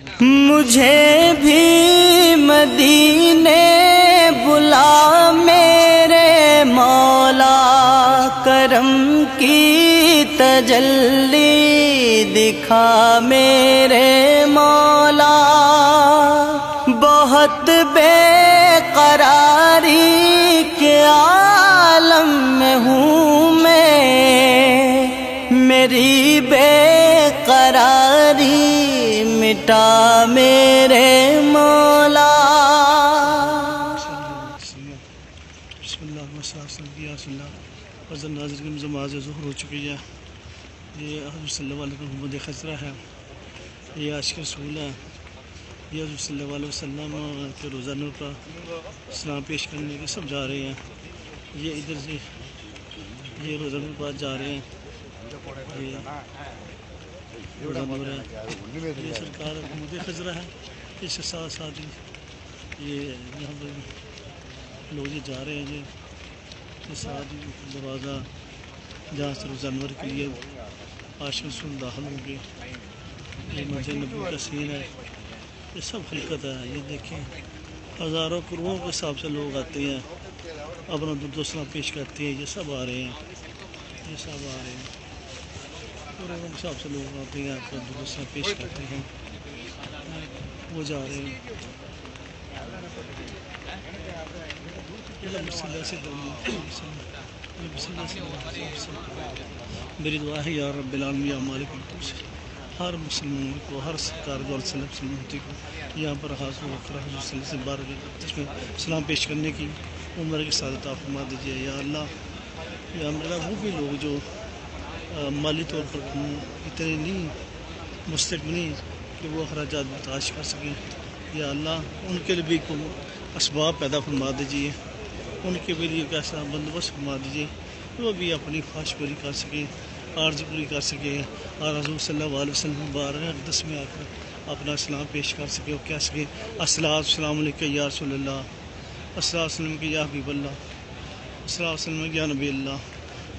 مجھے بھی مدینے بلا میرے مولا، کرم کی تجلی دکھا میرے مولا۔ بہت بے قراری کے عالم میں ہوں میں، میری بے قراری مٹا میرے مولا۔ بسم اللہ حضرت ناظر کی نماز ظہر ہو چکی ہے۔ یہ حضرت صلی اللہ علیہ وسلم محمد خضرہ ہے، یہ عاشق رسول ہے۔ یہ حضرت صلی اللہ علیہ وسلم کے روزہ نور کا سلام پیش کرنے کے سب جا رہے ہیں۔ یہ ادھر سے یہ روزہ نور پاس جا رہے ہیں۔ یہ روزہ نور ہے، یہ سرکار محمد خضرہ ہے۔ اس کے ساتھ ساتھ یہ یہاں پر لوگ یہ جا رہے ہیں۔ یہ ساتھ دروازہ جہاں سے روزہ نور کے لیے عاشق رسول داخل ہوں گے۔ یہ مسجد نبی کا سین ہے، یہ سب خلقت ہے۔ یہ دیکھیں ہزاروں کروڑوں کے حساب سے لوگ آتے ہیں، اپنا درود و سلام پیش کرتے ہیں۔ یہ سب آ رہے ہیں، یہ سب آ رہے ہیں، پورے حساب سے لوگ آتے ہیں، اپنا درود و سلام پیش کرتے ہیں۔ وہ جا رہے ہیں۔ میری دعا ہے یا رب العالمین یا مالک الملک، ہر مسلمان کو، ہر سرکار دو سلامتی کو یہاں پر حاضر ہو کر حضور صلی اللہ علیہ وسلم بارگاہ میں سلام پیش کرنے کی عمر کی سعادت عطا فرما دیجیے یا اللہ۔ یا میرا وہ بھی لوگ جو مالی طور پر اتنے نہیں مستحق نہیں کہ وہ اخراجات برداشت کر سکیں، یا اللہ ان کے لیے بھی اسباب پیدا فرما دیجیے، ان کے بھی لیے کیسا بندوبست فرما دیجیے وہ بھی اپنی خواہش پوری کر سکیں، عارض پوری کر سکیں، اور حضور صلی اللہ علیہ وسلم بارگاہ اقدس میں آ کر اپنا سلام پیش کر سکیں اور کہہ سکیں السلام علیکم یا رسول اللہ، السلام علیکم یا حبیب اللہ، السلام علیکم یا نبی اللہ،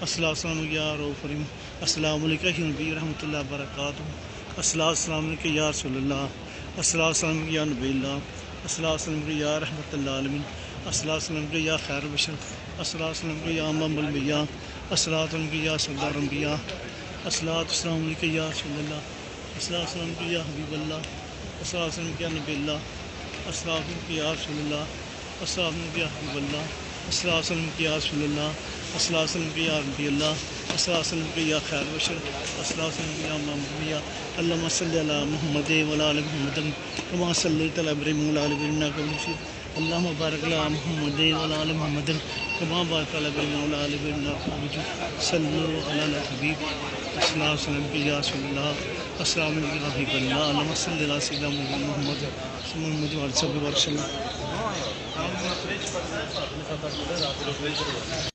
السلام علیکم یا رؤوف رحیم، السلام علیکم یا نبی رحمۃ اللہ وبرکاتہ، السلام علیکم یا رسول اللہ، السلام علیکم یا نبی اللہ، السلام علیکم یا رحمۃ اللہ عالمین، السلام علیکم یا خیر بشر، السلام علیکم یا امام الانبیاء، السلام علیکم یا سردار الانبیاء، السلام علیکم یا رسول اللہ، السلام علیکم یا حبیب اللہ، السلام علیکم یا نبی اللہ، السلام علیکم یا رسول اللہ، السلام علیکم یا حبیب اللہ، السلام علیکم یا رسول اللہ، السلام علیکم یا نبی اللہ، السلام علیکم یا خیر بشر، السلام علیکم یا امام الانبیاء۔ اللہم صلی علی محمد وعلی آل محمد کما صلیت علی ابراہیم وعلی آل ابراہیم انک حمید مجید۔ اللہم بارک علی محمد وعلی آل محمد کما بارکت علی ابراہیم وعلی آل ابراہیم انک حمید مجید۔ صلوا علی الحبیب، السلام علیکم یا رسول اللہ، السلام علیکم یا حبیب اللہ۔ اللہم صلی علی سیدنا محمد وعلی آلہ وسلم۔